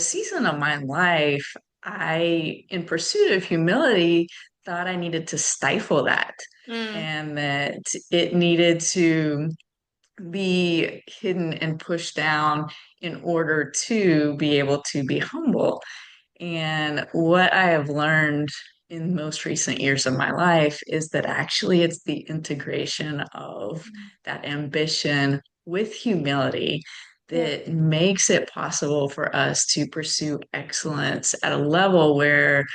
Season of my life, in pursuit of humility, thought I needed to stifle that Mm. and that it needed to be hidden and pushed down in order to be able to be humble. And what I have learned in most recent years of my life is that actually it's the integration of that ambition with humility Yeah. that makes it possible for us to pursue excellence at a level where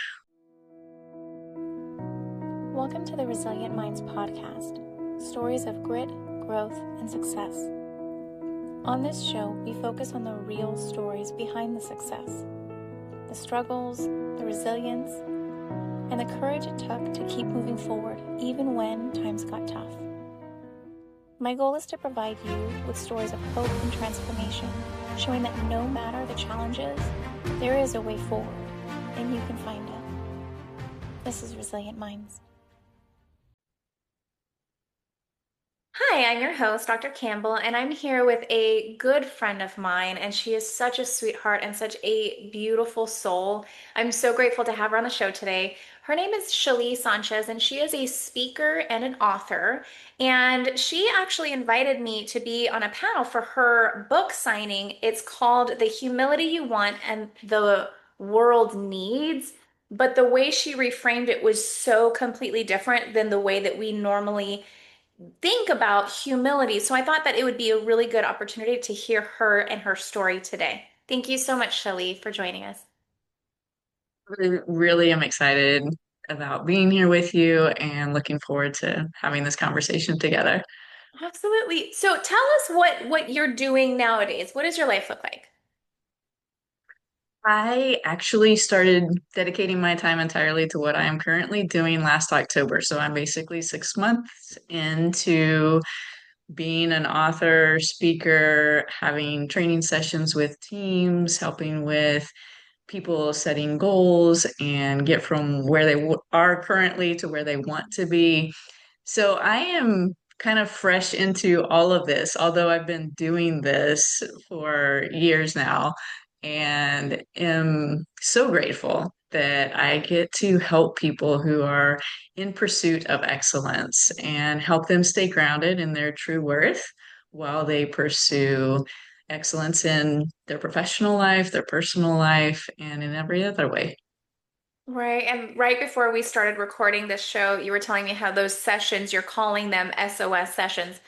Welcome to the Resilient Minds podcast, stories of grit, growth, and success. On this show, we focus on the real stories behind the success, the struggles, the resilience, and the courage it took to keep moving forward even when times got tough. My goal is to provide you with stories of hope and transformation, showing that no matter the challenges, there is a way forward, and you can find it. This is Resilient Minds. Hi, I'm your host, Dr. Campbell, and I'm here with a good friend of mine, and she is such a sweetheart and such a beautiful soul. I'm so grateful to have her on the show today. Her name is Schalee Sanchez, and she is a speaker and an author. And she actually invited me to be on a panel for her book signing. It's called The Humility You Want and the World Needs. But the way she reframed it was so completely different than the way that we normally think about humility. So I thought that it would be a really good opportunity to hear her and her story today. Thank you so much, Shelly, for joining us. I really am excited about being here with you and looking forward to having this conversation together. Absolutely. So tell us what you're doing nowadays. What does your life look like? I actually started dedicating my time entirely to what I am currently doing last October. So I'm basically 6 months into being an author, speaker, having training sessions with teams, helping with people setting goals and get from where they are currently to where they want to be. So I am kind of fresh into all of this, although I've been doing this for years now and am so grateful that I get to help people who are in pursuit of excellence and help them stay grounded in their true worth while they pursue excellence in their professional life, their personal life, and in every other way. Right. And right before we started recording this show, you were telling me how those sessions, you're calling them SOS sessions.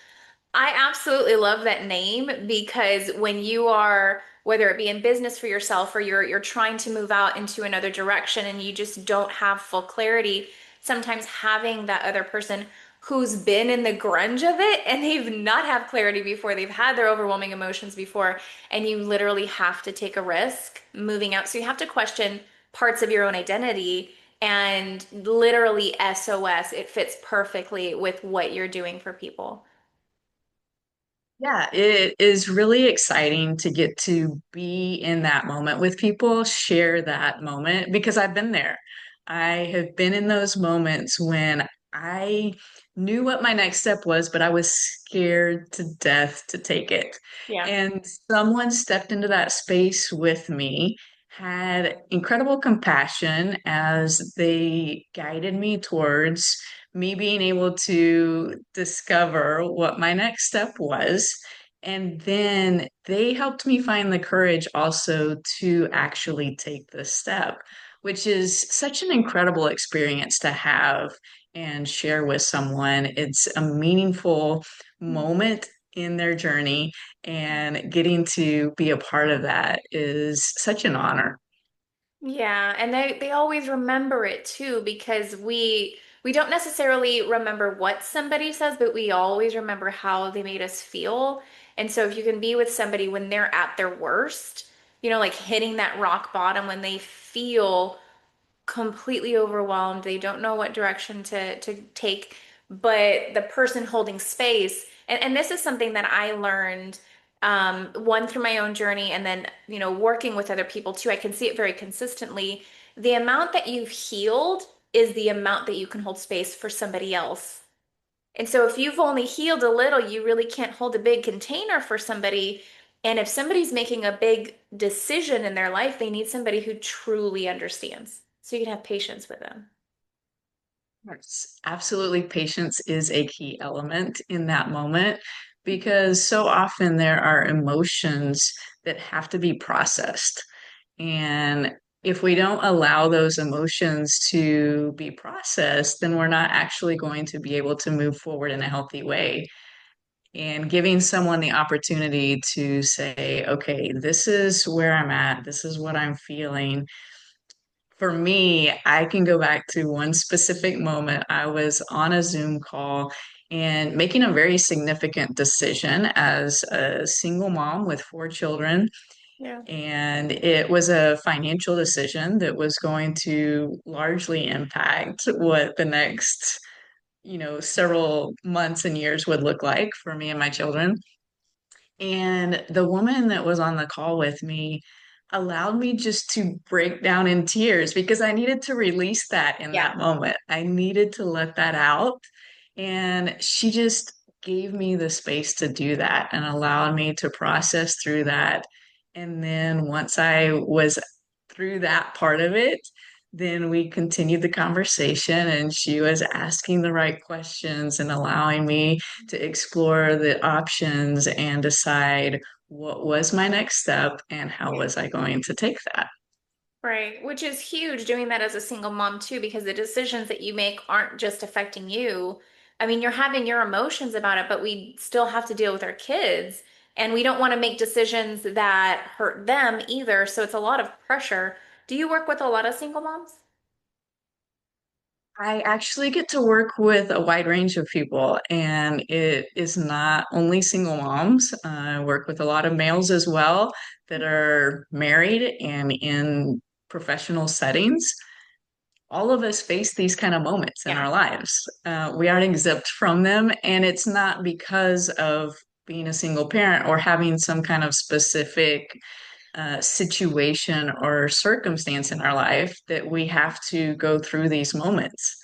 I absolutely love that name because when you are, whether it be in business for yourself or you're trying to move out into another direction and you just don't have full clarity, sometimes having that other person who's been in the grunge of it and they've not have clarity before, they've had their overwhelming emotions before, and you literally have to take a risk moving out. So you have to question parts of your own identity and literally SOS, it fits perfectly with what you're doing for people. Yeah, it is really exciting to get to be in that moment with people, share that moment because I've been there. I have been in those moments when I knew what my next step was, but I was scared to death to take it. Yeah. And someone stepped into that space with me, had incredible compassion as they guided me towards me being able to discover what my next step was. And then they helped me find the courage also to actually take this step, which is such an incredible experience to have and share with someone. It's a meaningful moment in their journey, and getting to be a part of that is such an honor. Yeah, and they always remember it too because we don't necessarily remember what somebody says, but we always remember how they made us feel. And so if you can be with somebody when they're at their worst, like hitting that rock bottom when they feel completely overwhelmed, they don't know what direction to take, but the person holding space, and this is something that I learned one through my own journey and then working with other people too. I can see it very consistently. The amount that you've healed is the amount that you can hold space for somebody else. And so if you've only healed a little, you really can't hold a big container for somebody. And if somebody's making a big decision in their life, they need somebody who truly understands. So you can have patience with them. Yes, absolutely. Patience is a key element in that moment because so often there are emotions that have to be processed. And if we don't allow those emotions to be processed, then we're not actually going to be able to move forward in a healthy way. And giving someone the opportunity to say, okay, this is where I'm at, this is what I'm feeling. For me, I can go back to one specific moment. I was on a Zoom call and making a very significant decision as a single mom with four children. Yeah. And it was a financial decision that was going to largely impact what the next, several months and years would look like for me and my children. And the woman that was on the call with me allowed me just to break down in tears because I needed to release that in Yeah. that moment. I needed to let that out. And she just gave me the space to do that and allowed me to process through that. And then once I was through that part of it, then we continued the conversation and she was asking the right questions and allowing me to explore the options and decide what was my next step and how was I going to take that. Right, which is huge doing that as a single mom too, because the decisions that you make aren't just affecting you. I mean, you're having your emotions about it, but we still have to deal with our kids, and we don't want to make decisions that hurt them either. So it's a lot of pressure. Do you work with a lot of single moms? I actually get to work with a wide range of people, and it is not only single moms. I work with a lot of males as well that are married and in professional settings. All of us face these kind of moments in Yeah. our lives. We aren't exempt from them, and it's not because of being a single parent or having some kind of specific situation or circumstance in our life that we have to go through these moments.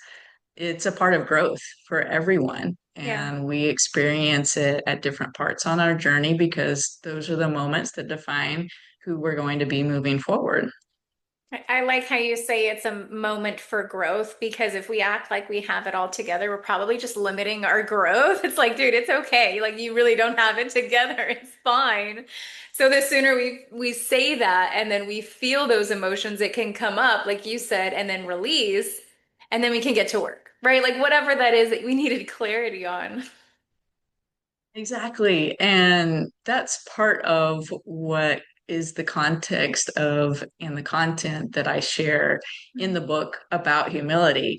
It's a part of growth for everyone. Yeah. And we experience it at different parts on our journey because those are the moments that define who we're going to be moving forward. I like how you say it's a moment for growth because if we act like we have it all together, we're probably just limiting our growth. It's like, dude, it's okay. Like you really don't have it together. It's fine. So the sooner we say that and then we feel those emotions, it can come up, like you said, and then release, and then we can get to work, right? Like whatever that is that we needed clarity on. Exactly. And that's part of what is the context of and the content that I share in the book about humility.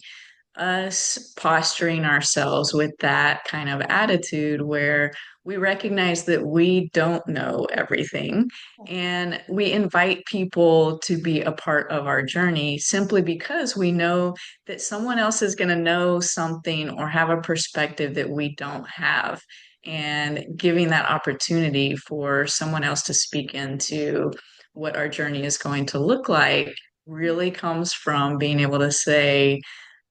Us posturing ourselves with that kind of attitude where we recognize that we don't know everything and we invite people to be a part of our journey simply because we know that someone else is going to know something or have a perspective that we don't have. And giving that opportunity for someone else to speak into what our journey is going to look like really comes from being able to say,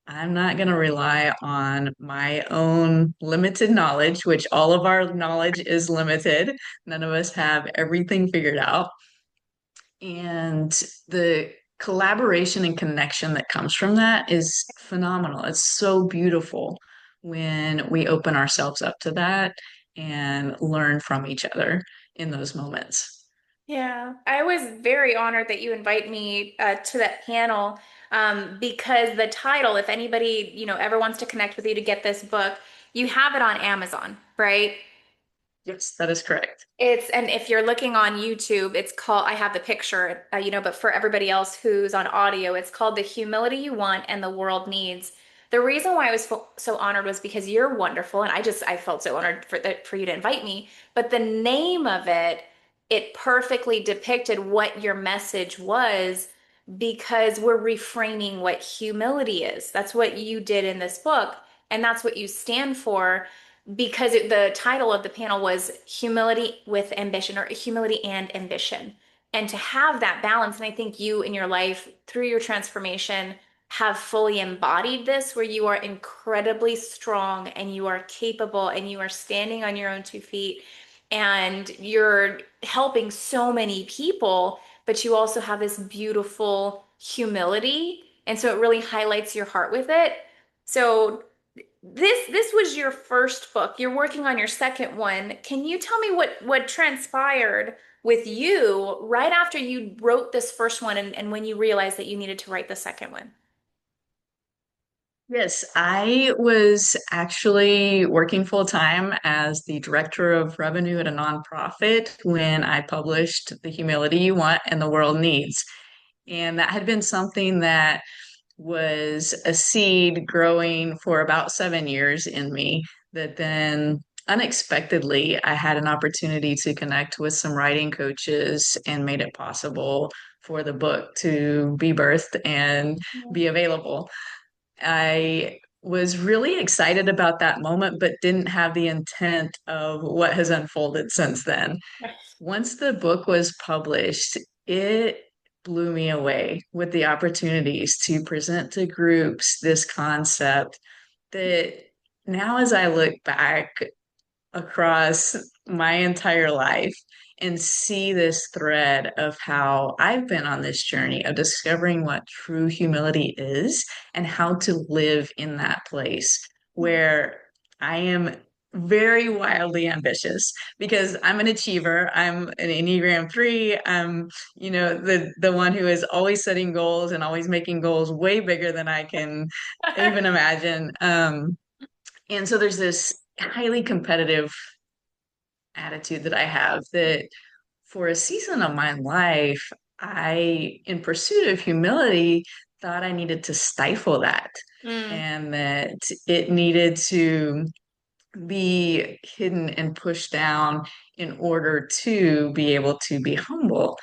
I'm not going to rely on my own limited knowledge, which all of our knowledge is limited. None of us have everything figured out. And the collaboration and connection that comes from that is phenomenal. It's so beautiful when we open ourselves up to that and learn from each other in those moments. Yeah, I was very honored that you invite me to that panel because the title, if anybody, ever wants to connect with you to get this book, you have it on Amazon, right? Yes, that is correct. And if you're looking on YouTube, it's called, I have the picture, but for everybody else who's on audio, it's called The Humility You Want and the World Needs. The reason why I was so honored was because you're wonderful, and I felt so honored for you to invite me. But the name of it, it perfectly depicted what your message was because we're reframing what humility is. That's what you did in this book, and that's what you stand for because the title of the panel was humility with ambition or humility and ambition. And to have that balance, and I think you in your life through your transformation have fully embodied this where you are incredibly strong and you are capable and you are standing on your own 2 feet and you're helping so many people, but you also have this beautiful humility. And so it really highlights your heart with it. So this was your first book. You're working on your second one. Can you tell me what transpired with you right after you wrote this first one and when you realized that you needed to write the second one? Yes, I was actually working full time as the director of revenue at a nonprofit when I published The Humility You Want and the World Needs. And that had been something that was a seed growing for about 7 years in me that then unexpectedly I had an opportunity to connect with some writing coaches and made it possible for the book to be birthed and be available. I was really excited about that moment, but didn't have the intent of what has unfolded since then. Once the book was published, it blew me away with the opportunities to present to groups this concept that now, as I look back, across my entire life and see this thread of how I've been on this journey of discovering what true humility is and how to live in that place where I am very wildly ambitious because I'm an achiever. I'm an Enneagram 3. I'm, the one who is always setting goals and always making goals way bigger than I can even imagine. And so there's this highly competitive attitude that I have that for a season of my life, I, in pursuit of humility, thought I needed to stifle that Mm, and that it needed to be hidden and pushed down in order to be able to be humble.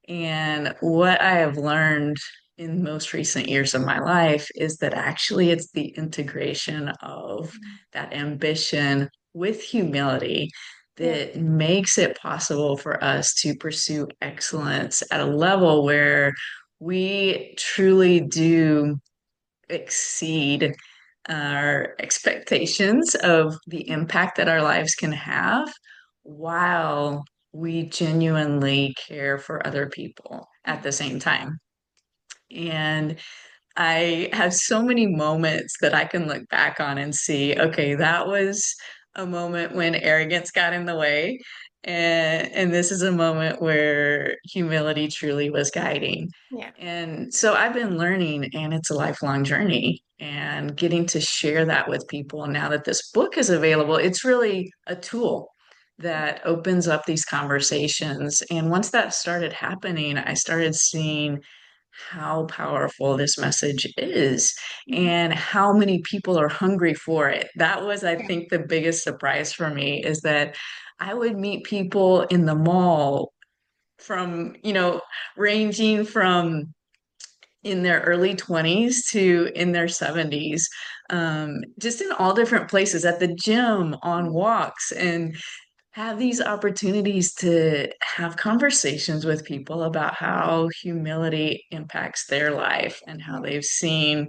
And what I have learned in most recent years of my life is that actually it's the integration of that ambition with humility yeah. that makes it possible for us to pursue excellence at a level where we truly do exceed our expectations of the impact that our lives can have while we genuinely care for other people at the same time. And I have so many moments that I can look back on and see, okay, that was a moment when arrogance got in the way. And this is a moment where humility truly was guiding. Yeah. And so I've been learning, and it's a lifelong journey, and getting to share that with people. Now that this book is available, it's really a tool that opens up these conversations. And once that started happening, I started seeing how powerful this message is and how many people are hungry for it. That was, I think, the biggest surprise for me is that I would meet people in the mall from, ranging from in their early 20s to in their 70s, just in all different places at the gym, on walks, and have these opportunities to have conversations with people about how humility impacts their life and how they've seen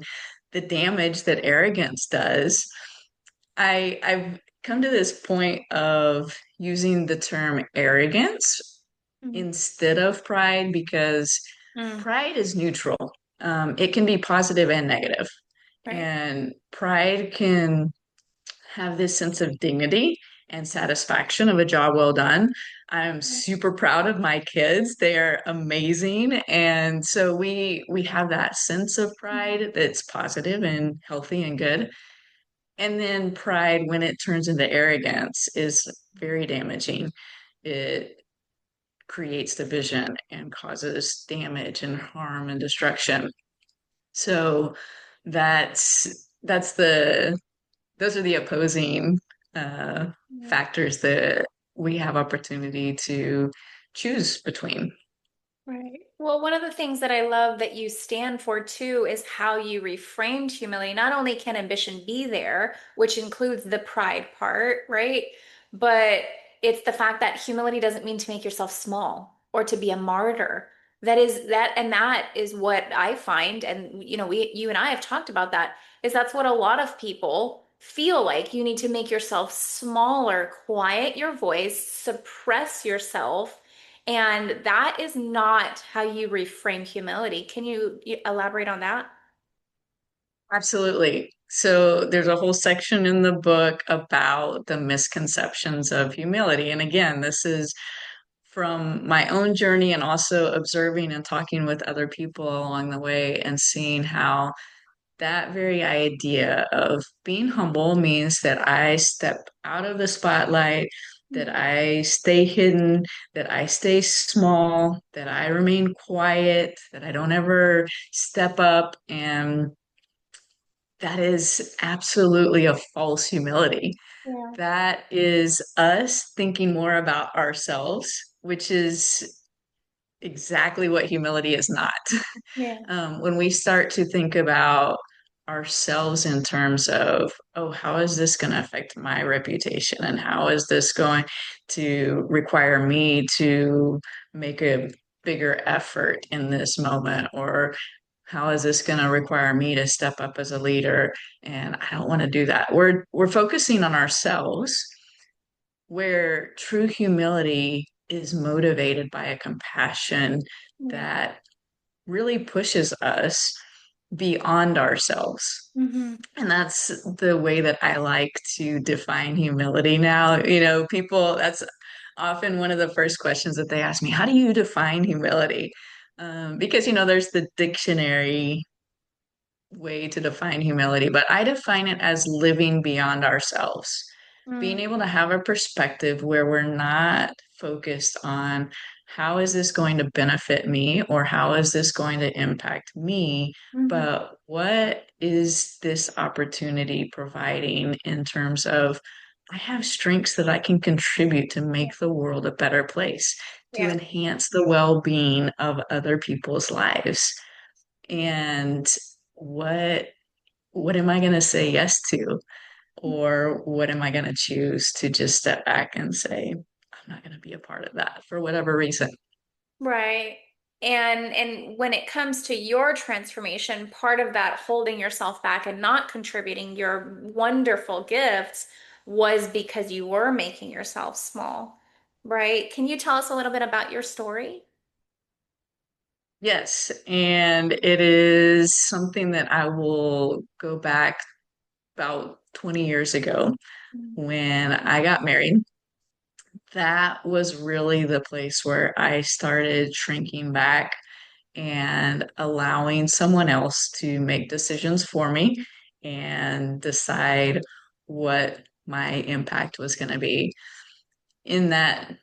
the damage that arrogance does. I've come to this point of using the term arrogance Mm, instead of pride because mm, pride is neutral. It can be positive and negative, right. and pride can have this sense of dignity and satisfaction of a job well done. I'm super proud of my kids. They are amazing. And so we have that sense of pride that's positive and healthy and good. And then pride, when it turns into arrogance, is very damaging. It creates division and causes damage and harm and destruction. So that's the those are the opposing uh, Yeah. factors that we have opportunity to choose between. Right. Well, one of the things that I love that you stand for too is how you reframed humility. Not only can ambition be there, which includes the pride part, right? But it's the fact that humility doesn't mean to make yourself small or to be a martyr. And that is what I find, and you and I have talked about that, is that's what a lot of people feel like you need to make yourself smaller, quiet your voice, suppress yourself. And that is not how you reframe humility. Can you elaborate on that? Absolutely. So there's a whole section in the book about the misconceptions of humility. And again, this is from my own journey and also observing and talking with other people along the way and seeing how that very idea of being humble means that I step out of the spotlight, that I stay hidden, that I stay small, that I remain quiet, that I don't ever step up. And that is absolutely a false humility. Yeah. That is us thinking more about ourselves, which is exactly what humility is not. Yeah. When we start to think about ourselves in terms of, oh, how is this going to affect my reputation? And how is this going to require me to make a bigger effort in this moment? Or how is this going to require me to step up as a leader? And I don't want to do that. We're focusing on ourselves, where true humility is motivated by a compassion Yeah. that really pushes us beyond ourselves. Hmm. And that's the way that I like to define humility now. People, that's often one of the first questions that they ask me, how do you define humility? Because, there's the dictionary way to define humility, but I define it as living beyond ourselves, being Mm. able to have a perspective where we're not focused on how is this going to benefit me or how is this going to impact me, Hmm. but what is this opportunity providing in terms of I have strengths that I can contribute to Yeah. make the world a better place, to Yeah. enhance the well-being of other people's lives. And what what am I going to say yes to? Or what am I going to choose to just step back and say, I'm not going to be a part of that for whatever reason? Right. And when it comes to your transformation, part of that holding yourself back and not contributing your wonderful gifts was because you were making yourself small, right? Can you tell us a little bit about your story? Yes. And it is something that I will go back about 20 years ago Mm. when I got married. That was really the place where I started shrinking back and allowing someone else to make decisions for me and decide what my impact was going to be. In that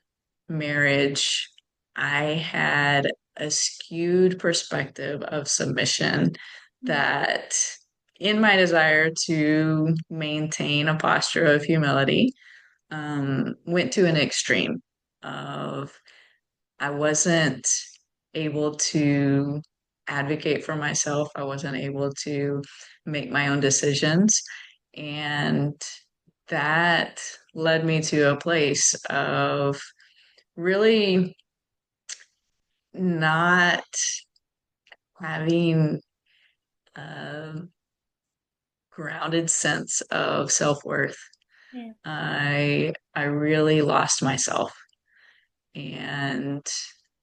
marriage, I had a skewed perspective of submission Mm. that, in my desire to maintain a posture of humility, went to an extreme of I wasn't able to advocate for myself. I wasn't able to make my own decisions. And that led me to a place of really not having a grounded sense of self-worth. Yeah. I really lost myself and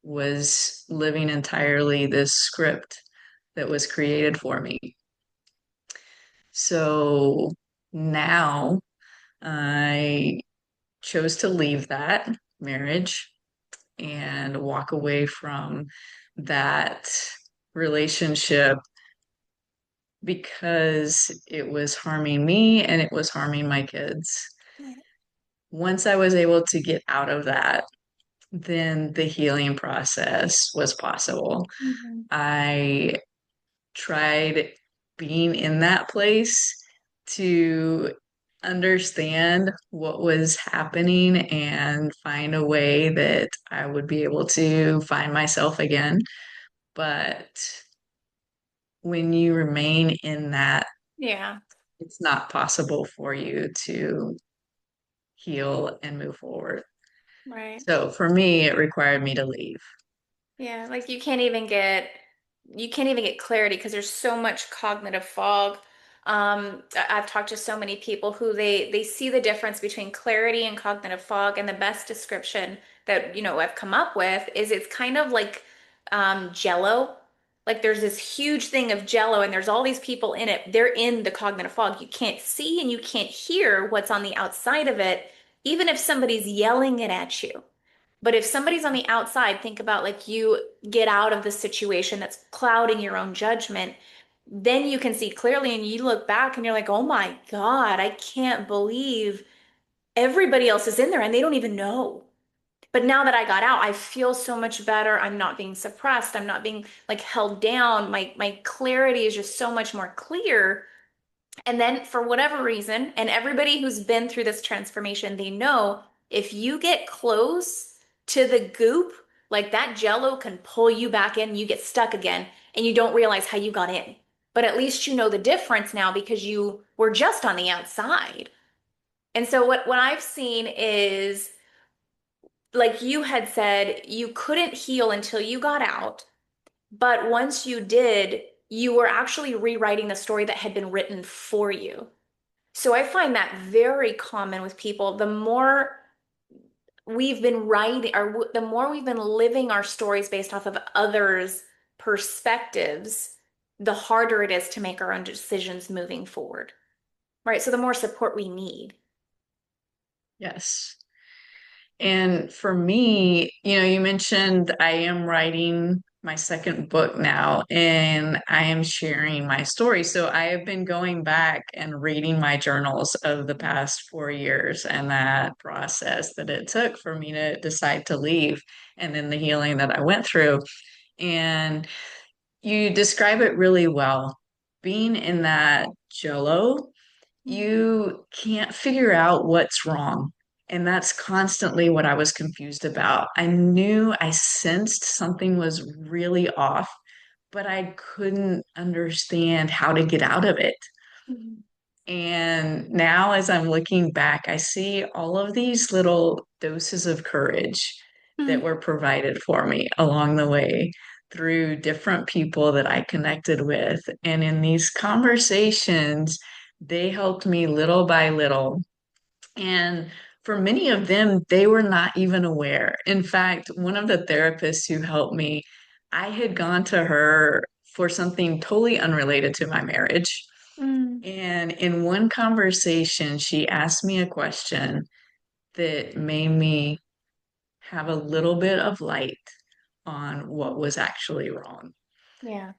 was living entirely this script that was created for me. So now I chose to leave that marriage and walk away from that relationship because it was harming me and it was harming my kids. Once I was able to get out of that, then the healing process was possible. Mhm. I tried being in that place to understand what was happening and find a way that I would be able to find myself again. But when you remain in that, Yeah, it's not possible for you to heal and move forward. right. So for me, it required me to leave. Yeah, like you can't even get clarity because there's so much cognitive fog I've talked to so many people who they see the difference between clarity and cognitive fog, and the best description that I've come up with is it's kind of like Jello. Like there's this huge thing of Jello, and there's all these people in it. They're in the cognitive fog. You can't see and you can't hear what's on the outside of it, even if somebody's yelling it at you. But if somebody's on the outside, think about like you get out of the situation that's clouding your own judgment, then you can see clearly and you look back and you're like, oh my God, I can't believe everybody else is in there and they don't even know. But now that I got out, I feel so much better. I'm not being suppressed. I'm not being like held down. My clarity is just so much more clear. And then for whatever reason, and everybody who's been through this transformation, they know if you get close to the goop, like that jello can pull you back in, you get stuck again, and you don't realize how you got in. But at least you know the difference now because you were just on the outside. And so what I've seen is, like you had said, you couldn't heal until you got out. But once you did, you were actually rewriting the story that had been written for you. So I find that very common with people. The more we've been writing, or the more we've been living our stories based off of others' perspectives, the harder it is to make our own decisions moving forward. Right? So the more support we need. Yes. And for me, you mentioned I am writing my second book now and I am sharing my story. So I have been going back and reading my journals of the past 4 years and that process that it took for me to decide to leave and then the healing that I went through. And you describe it really well. Being in that jello, you can't figure out what's wrong. And that's constantly what I was confused about. I sensed something was really off, but I couldn't understand how to get out of it. Mhm. And now, as I'm looking back, I see all of these little doses of courage that Mhm. were provided for me along the way through different people that I connected with. And in these conversations, they helped me little by little. And for many of them, they were not even aware. In fact, one of the therapists who helped me, I had gone to her for something totally unrelated to my marriage. Mm. And in one conversation, she asked me a question that made me have a little bit of light on what was actually wrong. Yeah.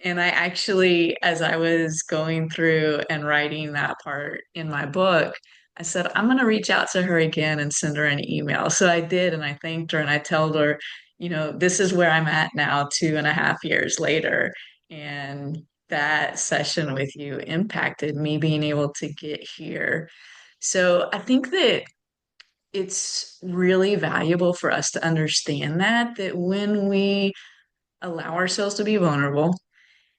And I actually, as I was going through and writing that part in my book, I said, I'm going to reach out to her again and send her an email. So I did, and I thanked her and I told her, this is where I'm at now, 2.5 years later. And that session with you impacted me being able to get here. So I think that it's really valuable for us to understand that when we allow ourselves to be vulnerable,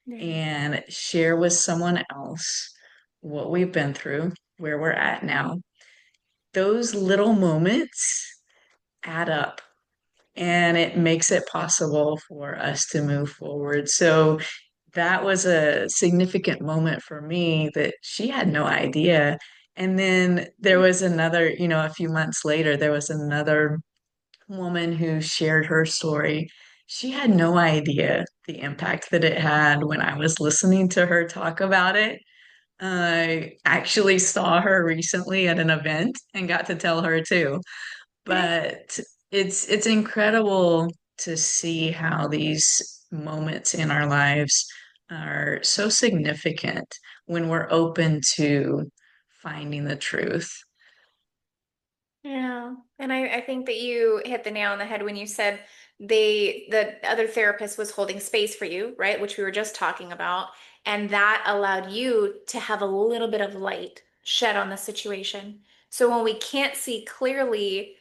Yeah. and share with someone else what we've been through, where we're at now. Those little moments add up and it makes it possible for us to move forward. So that was a significant moment for me that she had no idea. And then there was another, a few months later, there was another woman who shared her story. She had no idea the impact that it had when I was listening to her talk about it. I actually saw her recently at an event and got to tell her too. But it's incredible to see how these moments in our lives are so significant when we're open to finding the truth. Yeah. And I think that you hit the nail on the head when you said the other therapist was holding space for you, right? Which we were just talking about. And that allowed you to have a little bit of light shed on the situation. So when we can't see clearly,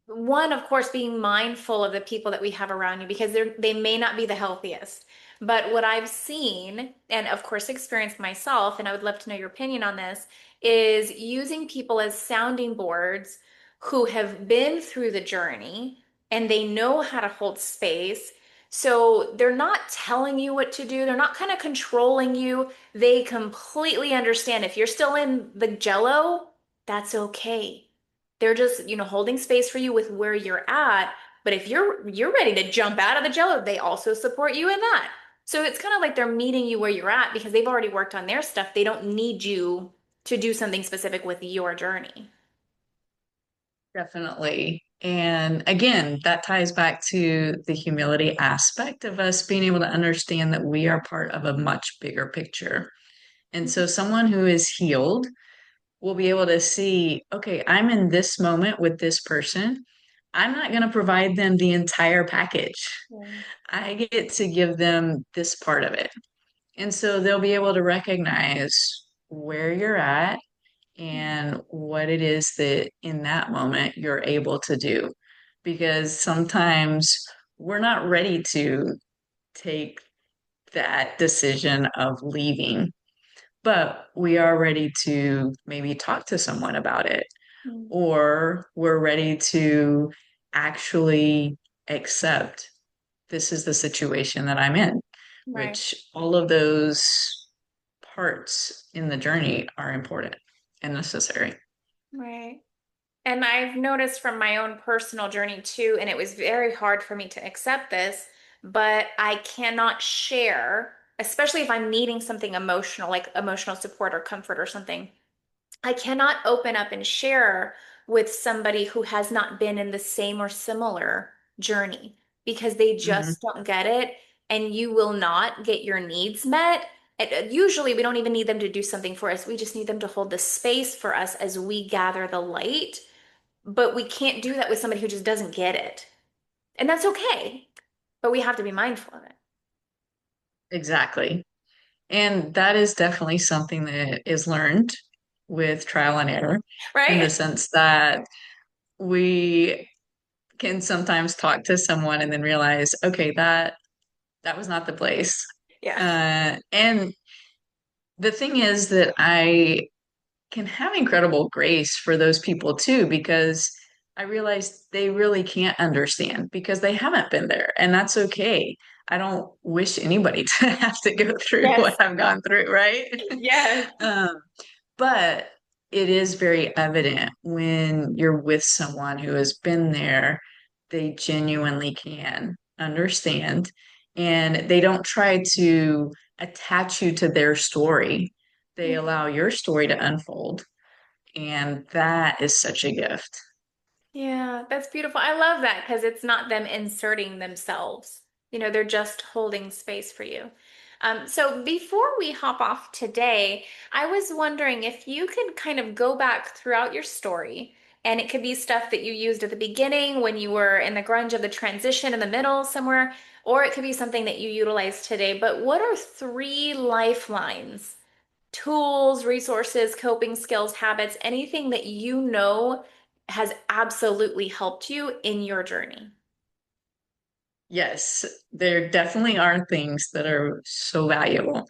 one, of course, being mindful of the people that we have around you because they may not be the healthiest. But what I've seen, and of course experienced myself, and I would love to know your opinion on this, is using people as sounding boards who have been through the journey and they know how to hold space So they're not telling you what to do. They're not kind of controlling you. They completely understand if you're still in the jello, that's okay. They're just, holding space for you with where you're at. But if you're ready to jump out of the jello, they also support you in that. So it's kind of like they're meeting you where you're at because they've already worked on their stuff. They don't need you to do something specific with your journey. Definitely. And again, that ties back to the humility aspect of us being able to understand that we are part of a much bigger picture. And so someone who is healed will be able to see, okay, I'm in this moment with this person. I'm not going to provide them the entire package. Yeah. I get to give them this part of it. And so they'll be able to recognize where you're at and what it is that in that moment you're able to do. Because sometimes we're not ready to take that decision of leaving, but we are ready to maybe talk to someone about it, Mm. or we're ready to actually accept this is the situation that I'm in, Right. which all of those parts in the journey are important and necessary. Right. And I've noticed from my own personal journey too, and it was very hard for me to accept this, but I cannot share, especially if I'm needing something emotional, like emotional support or comfort or something. I cannot open up and share with somebody who has not been in the same or similar journey because they Mhm. just don't get it, and you will not get your needs met. And usually, we don't even need them to do something for us. We just need them to hold the space for us as we gather the light, but we can't do that with somebody who just doesn't get it. And that's okay, but we have to be mindful of it. Exactly. And that is definitely something that is learned with trial and error in the Right? sense that we can sometimes talk to someone and then realize, okay, that was not the place. Yeah. And the thing is that I can have incredible grace for those people too, because I realize they really can't understand because they haven't been there, and that's okay. I don't wish anybody to have to go through Yes. what I've gone through, right? Yes. Um, but it is very evident when you're with someone who has been there, they genuinely can understand and they don't try to attach you to their story. They allow your story to unfold. And that is such a gift. Yeah, that's beautiful. I love that because it's not them inserting themselves. They're just holding space for you. So before we hop off today, I was wondering if you could kind of go back throughout your story, and it could be stuff that you used at the beginning when you were in the grunge of the transition in the middle somewhere, or it could be something that you utilize today. But what are three lifelines, tools, resources, coping skills, habits, anything that you know has absolutely helped you in your journey? Yes, there definitely are things that are so valuable.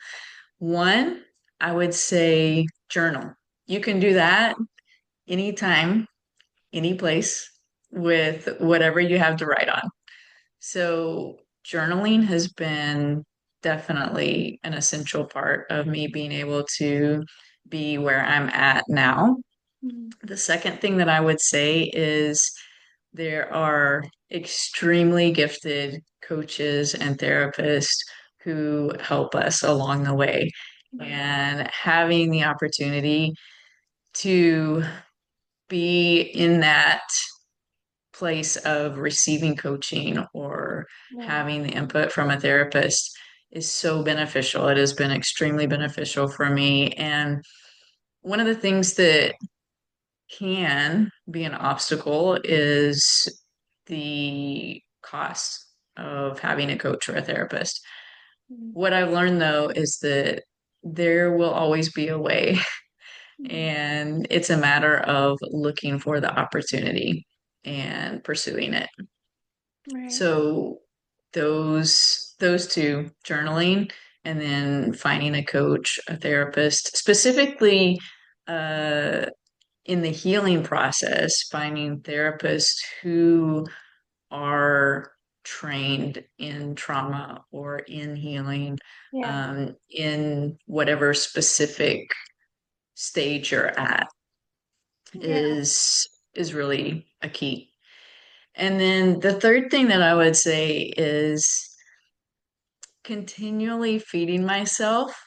One, I would say journal. You can do that anytime, any place with whatever you have to write on. So journaling has been definitely an essential part of me being able to be where I'm at now. Mhm. The second thing that I would say is there are extremely gifted coaches and therapists who help us along the way. Right. And having the opportunity to be in that place of receiving coaching or Yeah. having the input from a therapist is so beneficial. It has been extremely beneficial for me. And one of the things that can be an obstacle is the cost of having a coach or a therapist. Mhm. What I've learned though is that there will always be a way, Mhm. and it's a matter of looking for the opportunity and pursuing it. Right. So those two, journaling and then finding a coach, a therapist, specifically uh in the healing process, finding therapists who are trained in trauma or in healing, Yeah. in whatever specific stage you're at Yeah. is really a key. And then the third thing that I would say is continually feeding myself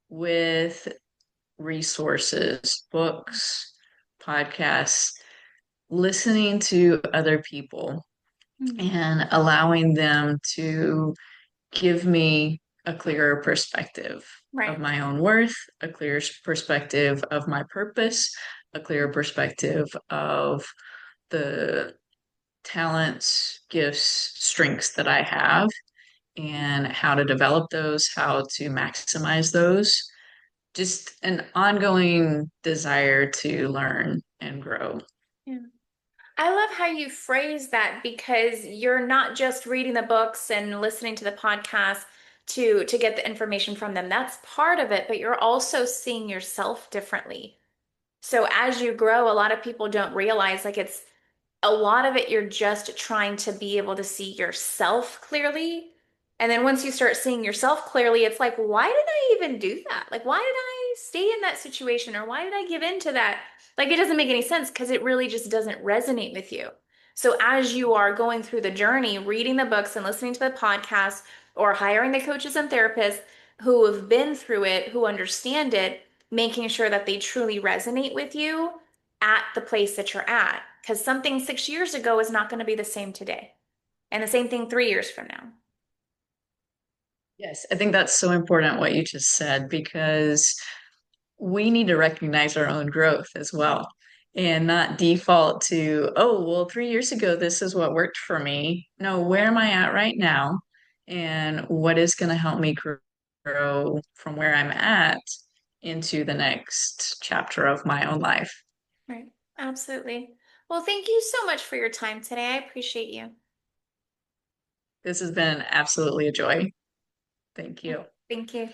with resources, books, podcasts, listening to other people Mm. and allowing them to give me a clearer perspective of Right. my own worth, a clearer perspective of my purpose, a clearer perspective of the talents, gifts, strengths that I have, and how to develop those, how to maximize those. Just an ongoing desire to learn and grow. Yeah. I love how you phrase that because you're not just reading the books and listening to the podcast to get the information from them. That's part of it, but you're also seeing yourself differently. So as you grow, a lot of people don't realize like it's a lot of it you're just trying to be able to see yourself clearly. And then once you start seeing yourself clearly, it's like, why did I even do that? Like, why did I stay in that situation or why did I give into that? Like, it doesn't make any sense because it really just doesn't resonate with you. So, as you are going through the journey, reading the books and listening to the podcasts or hiring the coaches and therapists who have been through it, who understand it, making sure that they truly resonate with you at the place that you're at. Because something 6 years ago is not going to be the same today. And the same thing 3 years from now. Yes, I think that's so important what you just said because we need to recognize our own growth as well and not default to, oh, well, 3 years ago, this is what worked for me. No, where Right. am I at right now? And what is going to help me grow from where I'm at into the next chapter of my own life? Right. Absolutely. Well, thank you so much for your time today. I appreciate you. This has been absolutely a joy. Thank you. Thank you.